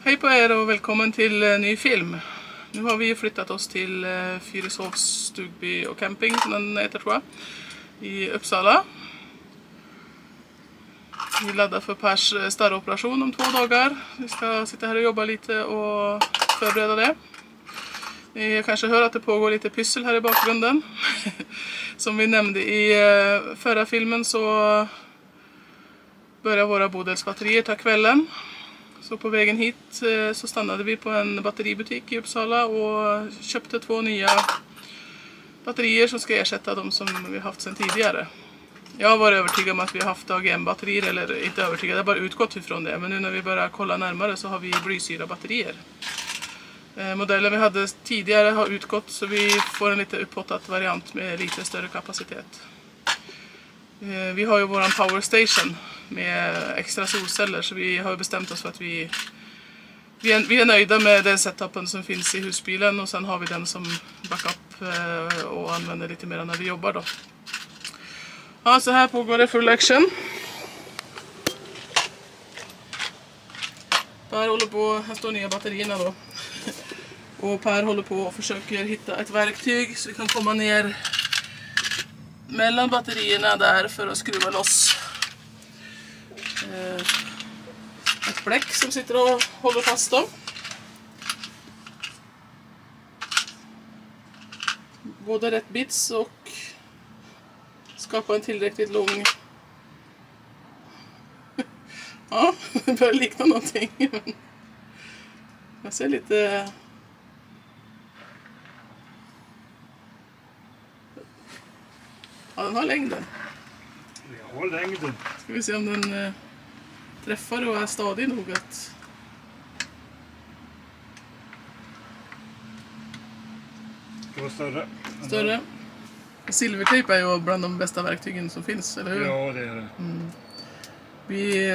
Hej på er och välkommen till ny film. Nu har vi flyttat oss till Fyrishovs stugby och camping, som den heter tror jag, i Uppsala. Vi laddar för Pers starroperation om 2 dagar. Vi ska sitta här och jobba lite och förbereda det. Ni kanske hör att det pågår lite pyssel här i bakgrunden. Som vi nämnde i förra filmen så börjar våra bodelsbatterier ta kvällen. Så på vägen hit så stannade vi på en batteributik i Uppsala och köpte 2 nya batterier som ska ersätta de som vi haft sedan tidigare. Jag har varit övertygad om att vi har haft AGM-batterier, eller inte övertygad, jag har bara utgått ifrån det. Men nu när vi börjar kolla närmare så har vi blysyra-batterier. Modellen vi hade tidigare har utgått så vi får en lite uppåtat variant med lite större kapacitet. Vi har ju våran power station med extra solceller så vi har bestämt oss för att vi är nöjda med den setupen som finns i husbilen och sen har vi den som backup och använder lite mer när vi jobbar då. Ja, så här pågår det full action. Per håller på, här står nya batterierna då. Och Per håller på och försöker hitta ett verktyg så vi kan komma ner mellan batterierna där för att skruva loss ett bläck som sitter och håller fast dem. Både rätt bits och skapa en tillräckligt lång. Ja, det börjar likna någonting. Jag ser lite. Ja, den har längden. Jag har längden. Ska vi se om den träffar och är stadig nog att. Det var större. Större. Silvertejp är ju bland de bästa verktygen som finns, eller hur? Ja, det är det. Vi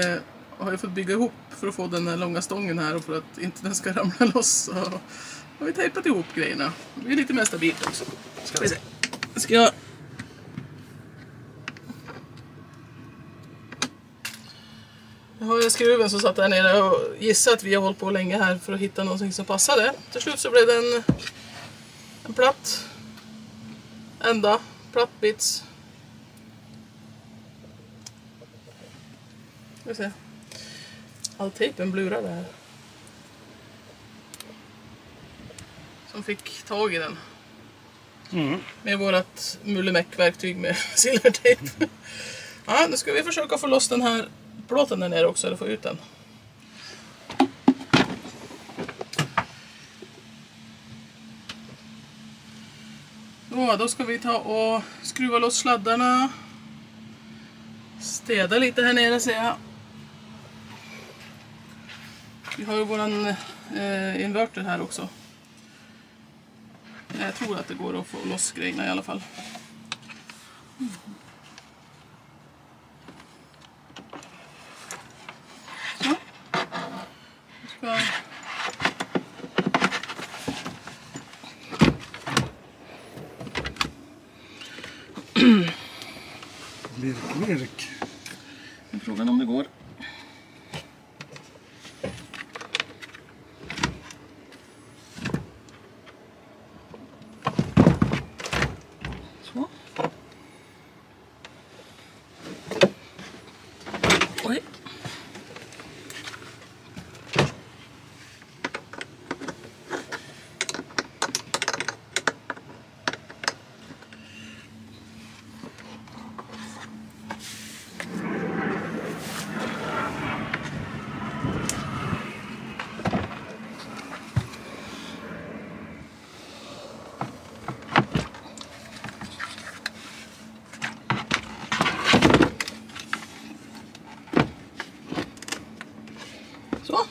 har ju fått bygga ihop för att få den här långa stången här och för att inte den ska ramla loss. Så har vi tejpat ihop grejerna. Det är lite mer stabilt också. Ska vi se. Ska jag. Jag har ju skruven som satt där nere och gissar att vi har hållit på länge här för att hitta någonting som passade. Till slut så blev det en platt ända, platt bits. Ska vi se. All tejpen blurade här. Som fick tag i den. Med vårat mullemäck-verktyg med silvertejp. Ja, nu ska vi försöka få loss den här plåten där nere också, eller få ut den. Då ska vi ta och skruva loss sladdarna. Städa lite här nere ser jag. Vi har ju våran inverter här också. Jag tror att det går att få loss grejerna i alla fall. Så. Ska. Virk. Frågan om det går. Så. Oj. Så.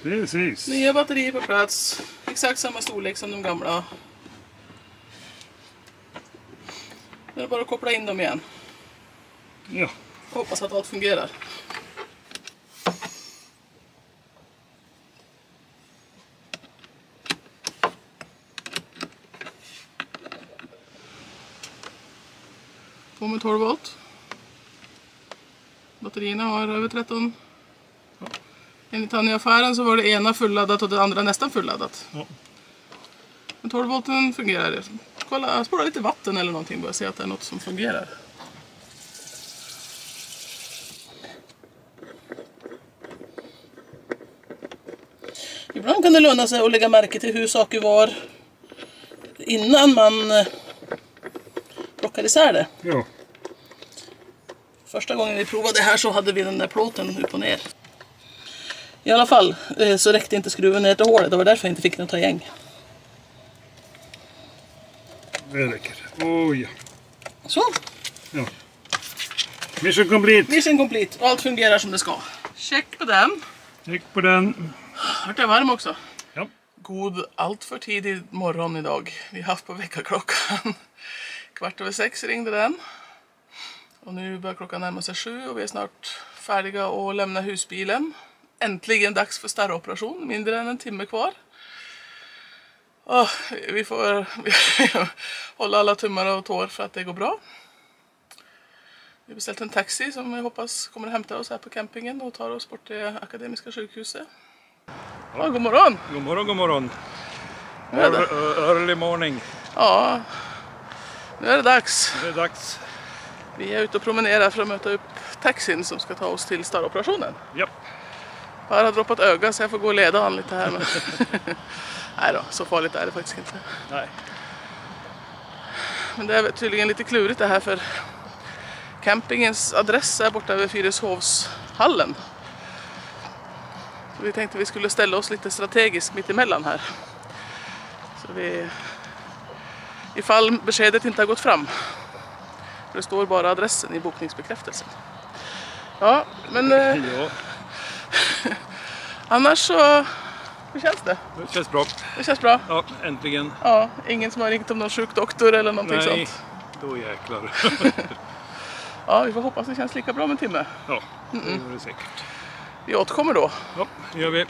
Precis. Nya batterier på plats. Exakt samma storlek som de gamla. Det är bara att koppla in dem igen. Ja. Hoppas att allt fungerar. På med 12 volt. Batterierna har över 13. Ja. Enligt han i affären så var det ena fulladdat och det andra nästan fulladdat. Ja. Men 12 volten fungerar. Kolla, spåra lite vatten eller någonting bara se att det är något som fungerar. Ibland kan det löna sig att lägga märke till hur saker var innan man plockade isär det. Ja. Första gången vi provade det här så hade vi den där plåten upp och ner. I alla fall så räckte inte skruven ner till hålet. Det var därför jag inte fick den att ta gäng. Det räcker. Oj. Så. Ja. Mission complete. Mission complete. Allt fungerar som det ska. Check på den. Check på den. Vart är varm också. Ja. God allt för tidig morgon idag. Vi har haft på väckarklockan. 6:15 ringde den. Och nu börjar klockan närma sig 7 och vi är snart färdiga att lämna husbilen. Äntligen dags för starroperation. Mindre än en timme kvar. Vi får hålla alla tummar och tår för att det går bra. Vi har beställt en taxi som jag hoppas kommer att hämta oss här på campingen och tar oss bort till Akademiska sjukhuset. Ja, god morgon! God morgon, god morgon. Early morning. Ja, nu är det dags. Det är dags. Vi är ute och promenerar för att möta upp taxin som ska ta oss till starroperationen. Ja. Jag har droppat öga så jag får gå och leda han lite här. Men nej då, så farligt är det faktiskt inte. Nej. Men det är tydligen lite klurigt det här för campingens adress är borta vid Fyrishovshallen. Så vi tänkte vi skulle ställa oss lite strategiskt mitt emellan här. Så ifall beskedet inte har gått fram. För det står bara adressen i bokningsbekräftelsen. Ja, men Ja. annars så... Hur känns det? Det känns bra. Det känns bra. Ja, äntligen. Ja, ingen som har ringt om någon sjukdoktor eller någonting Nej, sånt. då jäklar. Ja, vi får hoppas det känns lika bra med en timme. Ja, det gör det säkert. Vi återkommer då. Ja, det gör vi.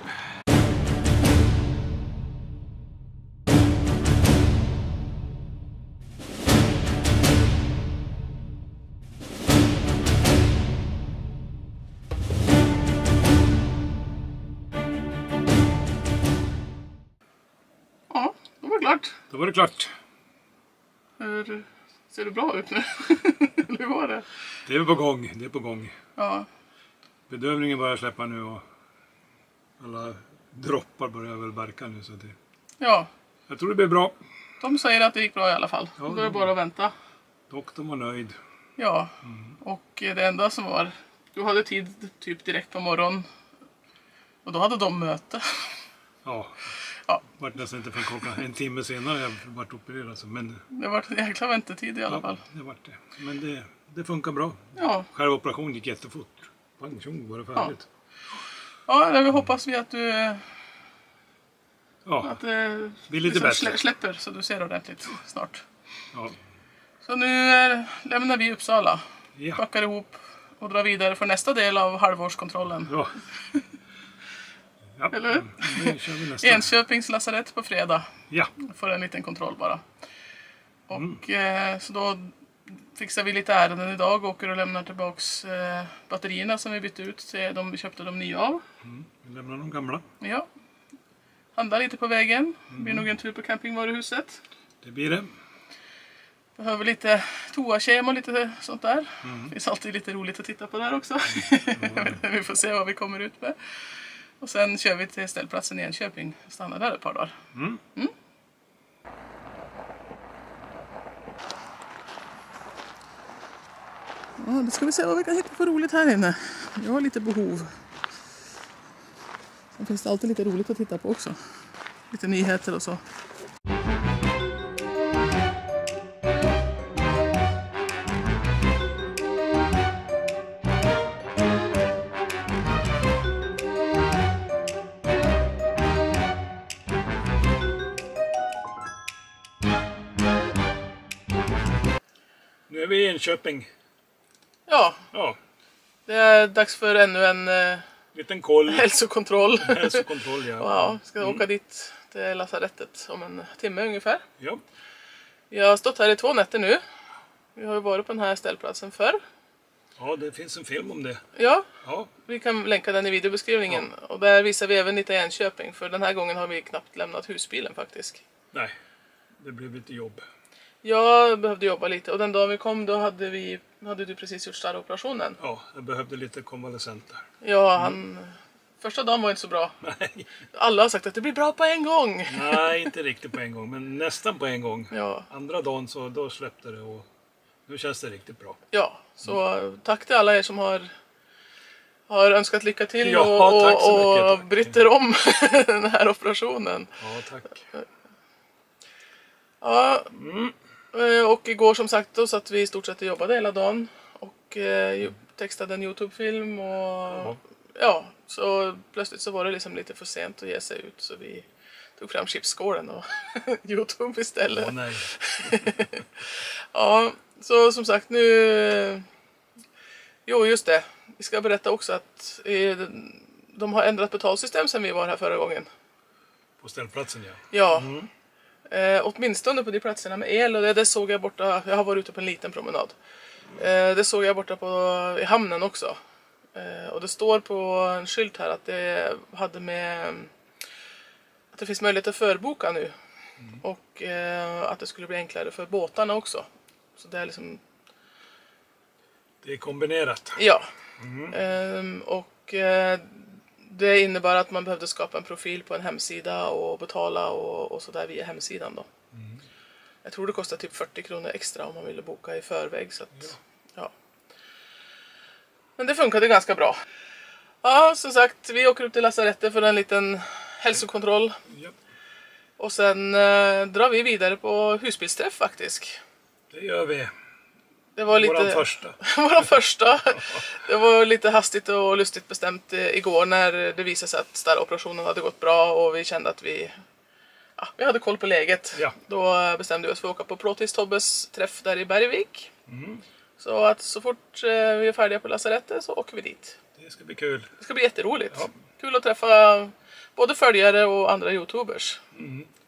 Ja, då var det klart. Då var det klart. Ser det bra ut nu? Hur var det? Det är på gång, det är på gång. Ja, Bedövningen börjar släppa nu och alla droppar börjar väl verka nu. Så det... ja. Jag tror det blir bra. De säger att det gick bra i alla fall. Ja, Då är det bara att vänta. Doktorn var nöjd. Ja, och det enda som var... Du hade tid typ direkt på morgonen. Och då hade de möte. Ja, Ja. vart nästan inte för en timme senare jag vart opererad. Så. Men Det var en jäkla väntetid i alla ja, fall. det vart det. Men det funkar bra. Ja, Själva operationen gick jättefort. Pang tjong var det färdigt. ja vi hoppas vi att du... Ja, Att det blir lite bättre. släpper så du ser ordentligt snart. ja. Så nu lämnar vi Uppsala. Ja. Packar ihop och drar vidare för nästa del av halvårskontrollen. Ja. Ja. Eller hur? Nu kör vi nästa. Enköpings lasarett på fredag. Ja. För en liten kontroll bara. Och så då fixar vi lite ärenden idag och åker och lämnar tillbaks batterierna som vi bytte ut till de vi köpte de nya av. Vi lämnar de gamla. Ja. Handlar lite på vägen. Det blir nog en tur på campingvaruhuset. Det blir det. Behöver lite toakem och lite sånt där. Det finns alltid lite roligt att titta på där också. Vi får se vad vi kommer ut med. Och sen kör vi till ställplatsen i Enköping. Stannar där ett par dagar. Ja, då ska vi se vad vi kan hitta för roligt här inne. Jag har lite behov. Sen finns det alltid lite roligt att titta på också. Lite nyheter och så. Nu är vi i Enköping. Ja, Ja, det är dags för ännu en liten koll. hälsokontroll. Hälsokontroll, ja. Ja, ska åka dit till lasarettet om en timme ungefär. Ja. Vi har stått här i 2 nätter nu. Vi har ju varit på den här ställplatsen förr. Ja, det finns en film om det. Ja, Ja, vi kan länka den i videobeskrivningen. Och där visar vi även lite Enköping. För den här gången har vi knappt lämnat husbilen faktiskt. nej. Det blev lite jobb. Jag behövde jobba lite. Och den dagen vi kom då hade du precis gjort starroperationen. Ja, jag behövde lite konvalescent där. Ja, första dagen var inte så bra. Nej. Alla har sagt att det blir bra på en gång. Nej, inte riktigt på en gång, men nästan på en gång. Ja. Andra dagen så då släppte det och nu känns det riktigt bra. Ja, så tack till alla er som har önskat lycka till Ja, tack så mycket, och tack. brytt er om den här operationen. Ja, tack. Ja, och igår som sagt då satt vi i stort sett och jobbade hela dagen och textade en YouTube-film och ja, så plötsligt så var det liksom lite för sent att ge sig ut så vi tog fram chipsskålen och YouTube istället. Åh nej. Ja, så som sagt nu... Jo, just det. Vi ska berätta också att de har ändrat betalsystem sen vi var här förra gången. På ställplatsen, ja. Ja. Åtminstone på de platserna med el och det såg jag borta. Jag har varit ute på en liten promenad. Det såg jag borta i hamnen också. Och det står på en skylt här att det hade med att det finns möjlighet att förboka nu. Och att det skulle bli enklare för båtarna också. Så det är liksom... Det är kombinerat. Ja. Och det innebar att man behövde skapa en profil på en hemsida och betala och sådär via hemsidan då. Jag tror det kostar typ 40 kronor extra om man ville boka i förväg. Så att, ja. Men det funkade ganska bra. Ja, som sagt, vi åker upp till lasarettet för en liten hälsokontroll. Ja, Och sen drar vi vidare på husbilsträff faktiskt. det gör vi. Det var lite... Våran första. Våran första. Det var lite hastigt och lustigt bestämt igår när det visade sig att starroperationen hade gått bra och vi kände att vi hade koll på läget. Ja. Då bestämde vi oss för att åka på Protis Tobbes träff där i Bergvik. Så att så fort vi är färdiga på lasarettet så åker vi dit. Det ska bli kul. Det ska bli jätteroligt. Ja. Kul att träffa både följare och andra YouTubers.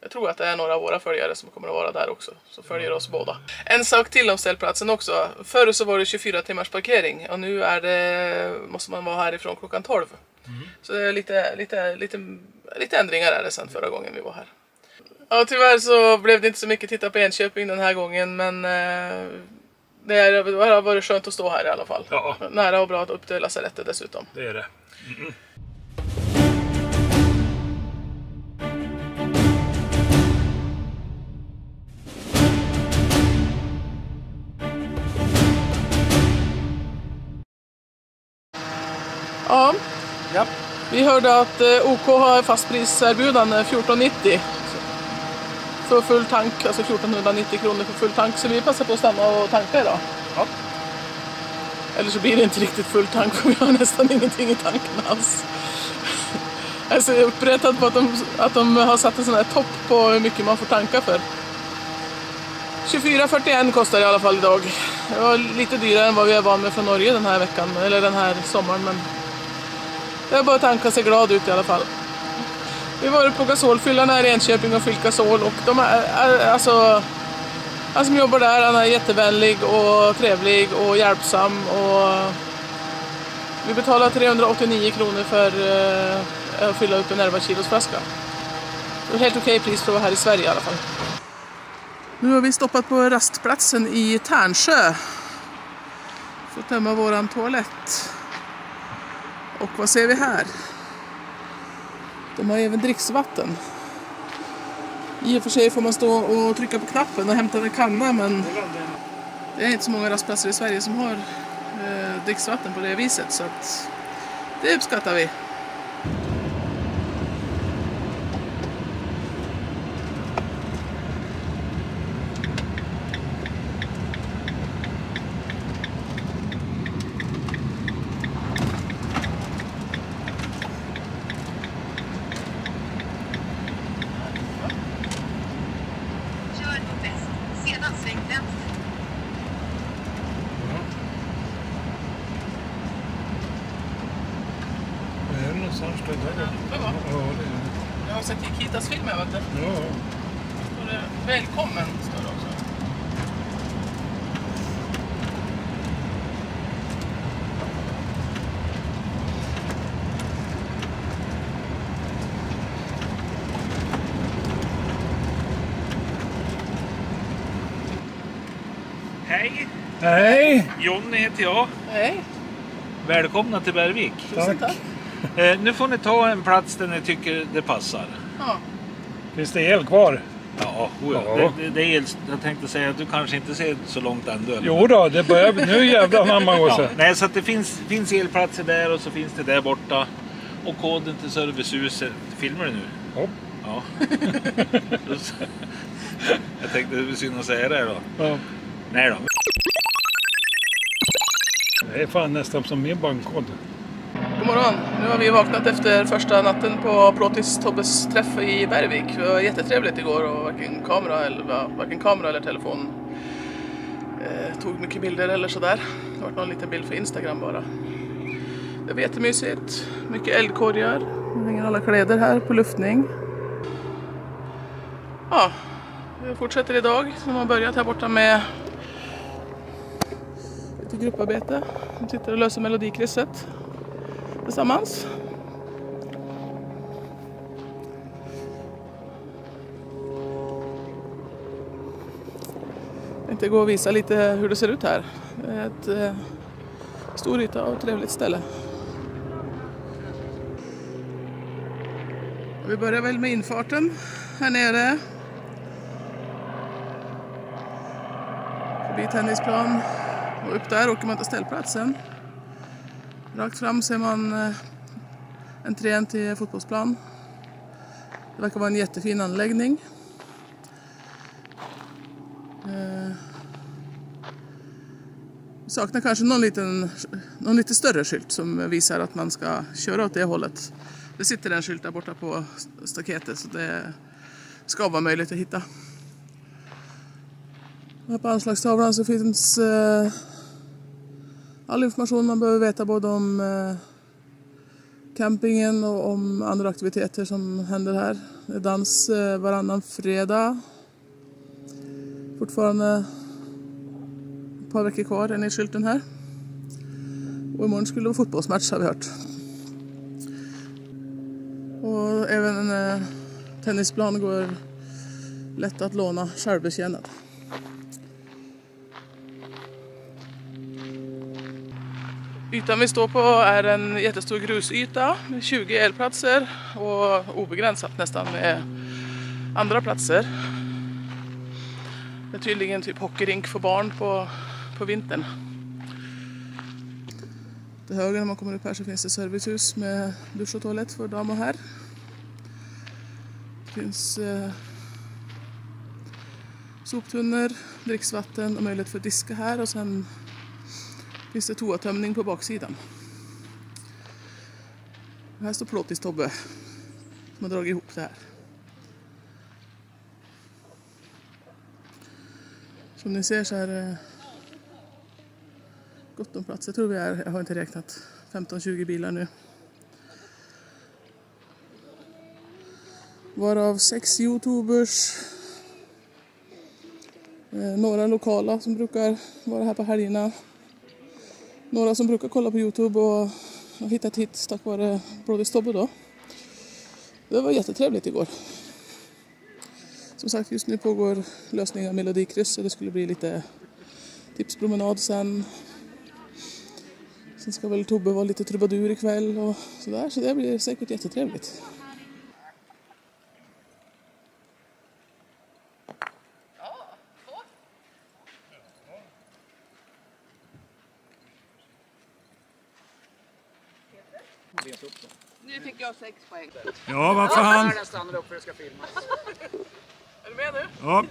Jag tror att det är några av våra följare som kommer att vara där också. Som följer oss båda. En sak till om ställplatsen också. Förr så var det 24 timmars parkering. Och nu måste man vara härifrån klockan 12. Så det är lite ändringar är det sen förra gången vi var här. Ja, tyvärr så blev det inte så mycket titta på Enköping den här gången. Men det har varit skönt att stå här i alla fall. Ja. Nära och bra upp till lasarettet dessutom. Det är det. Ja, Ja. vi hörde att OK har fastpriserbjudande 1490 för full tank, alltså 1490 kronor för full tank. Så vi passar på att stanna och tanka idag. Ja. Eller så blir det inte riktigt full tank för vi har nästan ingenting i tanken alls. Alltså jag är upprättad på att de har satt en sån här topp på hur mycket man får tanka för. 24,41 kostar det i alla fall idag. Det var lite dyrare än vad vi är van med från Norge den här veckan, eller den här sommaren, men det är bara att tanka sig glad ut i alla fall. Vi var på gasolfyllan här i Enköping och fyllt gasol och de alltså han som jobbar där, han är jättevänlig och trevlig och hjälpsam och vi betalar 389 kronor för att fylla upp en 11 kilos flaska. Det är helt okej pris för att vara här i Sverige i alla fall. Nu har vi stoppat på rastplatsen i Tärnsjö för att tömma våran toalett. Och vad ser vi här? De har även dricksvatten. I och för sig får man stå och trycka på knappen och hämta en kanna, men det är inte så många rastplatser i Sverige som har dricksvatten på det viset, så att det uppskattar vi. Är det någonstans där? Ja, det är det. Jag har sett Kikitas filmer, vet du. Ja. Står det välkommen, står det också. Hej! Hej! Jonny heter jag. Hej, Välkomna till Bergvik. tusen tack. Nu får ni ta en plats där ni tycker det passar. Ja. Finns det el kvar? Ja. Det är, jag tänkte säga att du kanske inte ser så långt ändå. Eller? Jo då, det börjar nu jävlar namn gå så. Nej, så att det finns elplatser där och så finns det där borta. Och koden till servicehuset. Filmar du nu? Ja. Ja. Jag tänkte det var synd att säga det då. Ja. Nej då. Det är fan nästan som min bankkod. God morgon, nu har vi vaknat efter första natten på Plåtis Tobbes träff i Bergvik. Det var jättetrevligt igår och varken kamera eller telefon tog mycket bilder eller sådär. Det var någon liten bild för Instagram bara. Det var jättemysigt, mycket eldkorgar, det hänger alla kläder här på luftning. Ja, vi fortsätter idag som har börjat här borta med lite grupparbete. Vi sitter och löser melodikrysset tillsammans. Jag tänkte gå och visa lite hur det ser ut här. Det är ett stor yta och trevligt ställe. Vi börjar väl med infarten här nere. Förbi tennisplan och upp där åker man till ställplatsen. Rakt fram ser man entrén till fotbollsplan. Det verkar vara en jättefin anläggning. Vi saknar kanske någon lite större skylt som visar att man ska köra åt det hållet. Det sitter en skylt där borta på staketet så det ska vara möjligt att hitta. Här på anslagstavlan så finns all information man behöver veta både om campingen och om andra aktiviteter som händer här. Det är dans varannan fredag. Fortfarande ett par veckor kvar enligt skylten här. Och imorgon skulle det vara fotbollsmatch har vi hört. Och även en tennisplan går lätt att låna självbetjänad. Ytan vi står på är en jättestor grusyta med 20 elplatser och obegränsat nästan med andra platser. Det är tydligen typ hockeyrink för barn på vintern. Till höger när man kommer upp här så finns det servicehus med dusch och toalett för dam och herr. Det finns soptunnor, dricksvatten och möjlighet för att diska här och sen finns det toatömning på baksidan. Och här står Plåtis Tobbe som har dragit ihop det här. Som ni ser så är det gott om plats. Jag tror jag har inte räknat, 15-20 bilar nu. Varav 6 YouTubers. Några lokala som brukar vara här på helgerna. Några som brukar kolla på YouTube och har hittat hit tack vare Plåtis Tobbe då. Det var jättetrevligt igår. Som sagt, just nu pågår lösning av melodikryss och det skulle bli lite tipspromenad sen. Sen ska väl Tobbe vara lite trubadur ikväll och sådär, så det blir säkert jättetrevligt. Nu fick jag 6 poäng. Ja, vad fan. Jag stannar upp för det ska filmas. Är du med nu? Ja,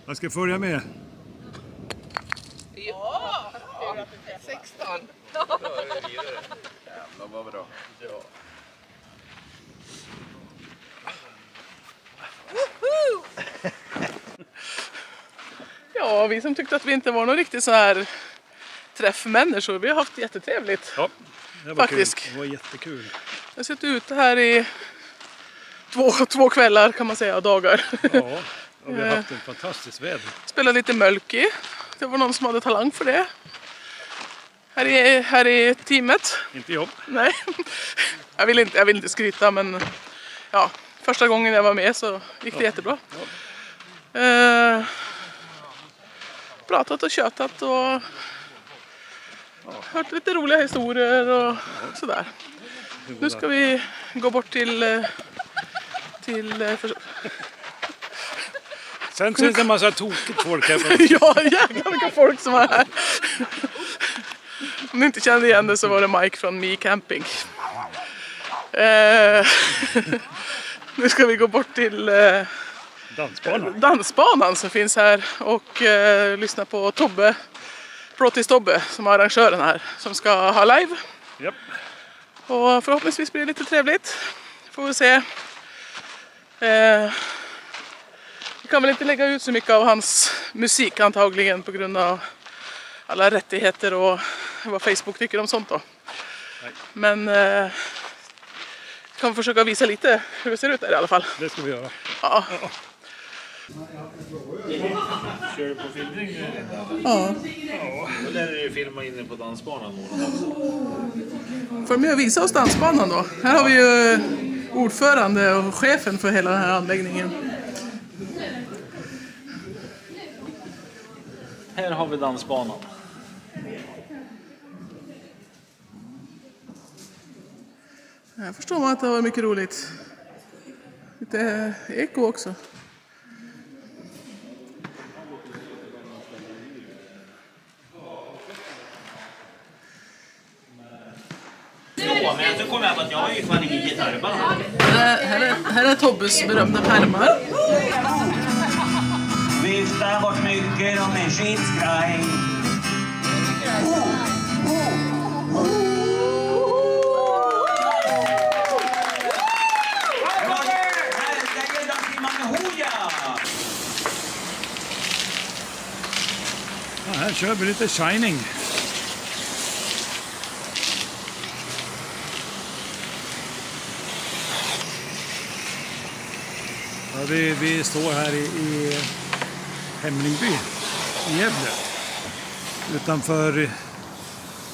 jag ska följa med. Ja! 16. Jävlar vad bra. Ja. Ja, vi som tyckte att vi inte var någon riktigt så här träffmänniskor, vi har haft jättetrevligt. Ja, det var Faktiskt. kul. Det var jättekul. Jag har suttit ute här i två kvällar kan man säga, och dagar. Ja, och vi har haft en fantastisk väder. Spelade lite mölki. Det var någon som hade talang för det. Här i teamet. Inte jobb. Nej, jag vill inte skryta, men ja, första gången jag var med så gick det jättebra. pratat och tjötat och hört lite roliga historier och sådär. Nu ska vi gå bort till Sen syns det en massa tokigt folk här. ja, jävlar vilka folk som är här. Om ni inte kände igen det så var det Mike från Me Camping. Nu ska vi gå bort till dansbanan som finns här och lyssna på Tobbe, Prottis Tobbe som är arrangören här som ska ha live. Japp. Och förhoppningsvis blir det lite trevligt. Får vi se. Vi kan väl inte lägga ut så mycket av hans musik antagligen på grund av alla rättigheter och vad Facebook tycker om sånt då. Nej. Men kan försöka visa lite hur det ser ut där i alla fall. Det ska vi göra. Ja. Kör du på filmning nu? Ja. Då lär du ju filma inne på dansbanan. Får med att visa oss dansbanan då. Här har vi ju ordförande och chefen för hela den här anläggningen. Här har vi dansbanan. Här förstår man att det var mycket roligt. Lite eko också. Ja, men så kommer jag på att jag har ju fan ingen gitarrband. Här är Tobbes berömda pärmar. Viftar bort mycket om en skitskraj. Ja, här kör vi lite Shining. Ja, vi står här i Hemlingby i Gävle. Utanför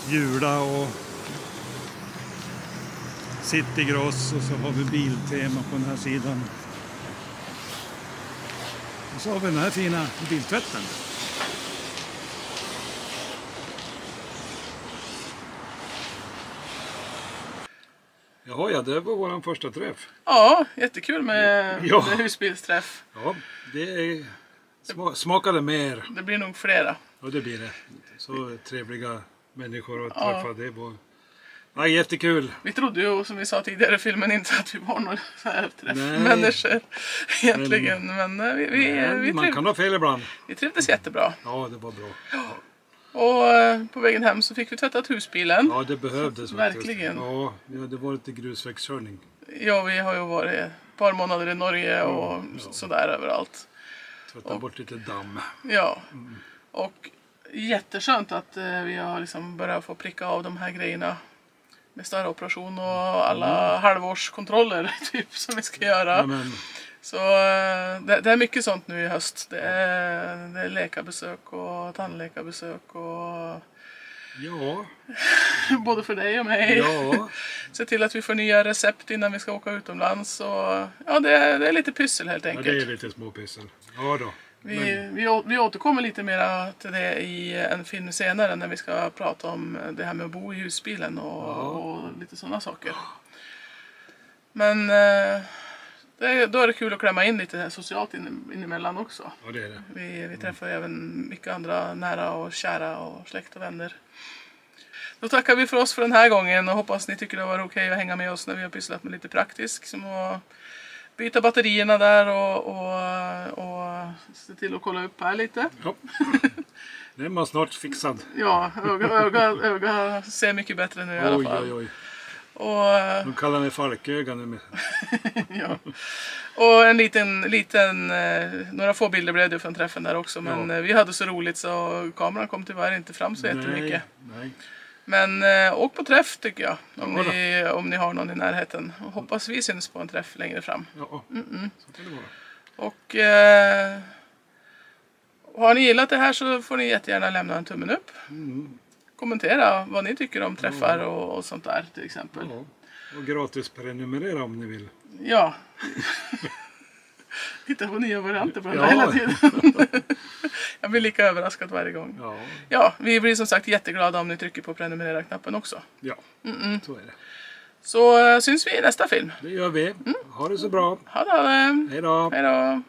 Jula och City Gross och så har vi Biltema på den här sidan. Och så har vi den här fina biltvätten. Jaha, ja, det var vår första träff. Ja, jättekul med Ja. husbilsträff. Ja, det smakade mer. Det blir nog flera. Och det blir det. Så trevliga människor att träffa. Det var ja, jättekul. Vi trodde ju, som vi sa tidigare i filmen, inte att vi var några så här träffmänniskor egentligen. Men Man kan ha fel ibland. vi trivdes jättebra. Ja, det var bra. Och på vägen hem så fick vi tvättat husbilen. Ja, det behövdes Verkligen. Ja, det var lite grusvägskörning. Ja, vi har ju varit ett par månader i Norge och sådär överallt. Tvätta bort lite damm. Ja, och jätteskönt att vi har liksom börjat få pricka av de här grejerna med starroperation och alla halvårskontroller typ som vi ska göra. Ja, men, Så det är mycket sånt nu i höst. Det är läkarbesök och tandläkarbesök och ja, både för dig och mig. ja. Se till att vi får nya recept innan vi ska åka utomlands. Och, ja, det är lite pyssel helt Ja, enkelt. det är lite småpissel. Ja då. Vi återkommer lite mer till det i en film senare när vi ska prata om det här med att bo i husbilen och lite sådana saker. Men då är det kul att klämma in lite socialt inemellan också. Ja, det är det. Vi träffar även mycket andra nära och kära och släkt och vänner. Då tackar vi för oss för den här gången och hoppas ni tycker det var okej att hänga med oss när vi har pysslat med lite praktiskt. Som att byta batterierna där och se till att kolla upp här lite. Ja. Den var snart fixad. Ja, öga ser mycket bättre nu i alla fall. Oj, oj, oj. Och, De kallar mig Falköga nu. ja. Och en liten några få bilder blev det från träffen där också. Men vi hade så roligt så kameran kom tyvärr inte fram så jättemycket. Nej. Men åk på träff tycker jag. Om ni har någon i närheten. Och hoppas vi syns på en träff längre fram. Ja, så kan det vara. Och har ni gillat det här så får ni jättegärna lämna en tummen upp. Kommentera vad ni tycker om träffar och sånt där till exempel. Ja. Och gratis prenumerera om ni vill. Ja. Hitta på nya varianter på den Ja. där hela tiden. Jag blir lika överraskad varje gång. Ja, Ja, vi blir som sagt jätteglada om ni trycker på prenumerera-knappen också. ja. Så är det. Så syns vi i nästa film. Det gör vi. Ha det så bra. Ha det! Hej då. Hej då!